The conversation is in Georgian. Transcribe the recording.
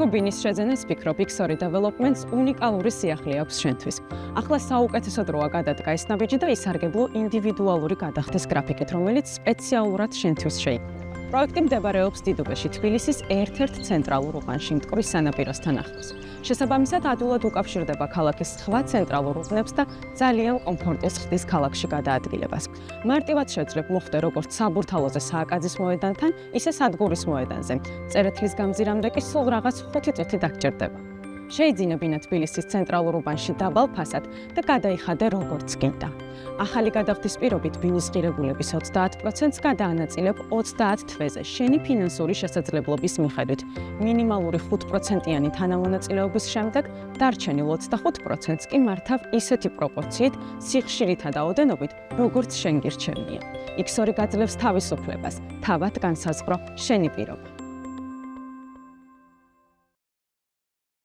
თუ ბინის შეძენას ფიქრობ, X2 Developments უნიკალური სიახლე აქვს შენთვის. ახლა საუკეთესო დროა გადადგა ეს ნაბიჯი და ისარგებლო ინდივიდუალური გადახდის გრაფიკით, რომელიც სპეციალურად შენთვის შეიქმნა. პროექტი მდებარეობს დიდუბეში, თბილისის ერთ-ერთ ცენტრალურ უბანში, მტკვრის სანაპიროსთან ახლოს. შესაბამისად, ადვილად უკავშირდება ქალაქის სხვა ცენტრალურ უბნებს და ძალიან კომფორტს ხდის ქალაქში გადაადგილებას. მარტივად შეძლებ მოხვდე როგორც საბურთალოზე სააკაძის მოედანთან, ისე სადგურის მოედანზე. წერეთლის გამზირამდე კი სულ რაღაც 5 წუთი დაგჭირდება. შეიძინებინა თბილისის ცენტრალურ უბანში დაბალ ფასად და გადაიხადე როგორც გინდა. ახალი გადახდის პირობით ბინის ღირებულების 30%-ს გადაანაწილებ 30 თვეზე შენი ფინანსური შესაძლებლობის მიხედვით. მინიმალური 5%-იანი თანამონაწილეობის შემდეგ დარჩენილ 25%-ს კი მართავ ისეთი პროპორციით, სიხშირითა და ოდენობით, როგორც შენ გირჩევნია. X2 გაძლევს თავისუფლებას, თავად განსაზღვრო შენი პირობა.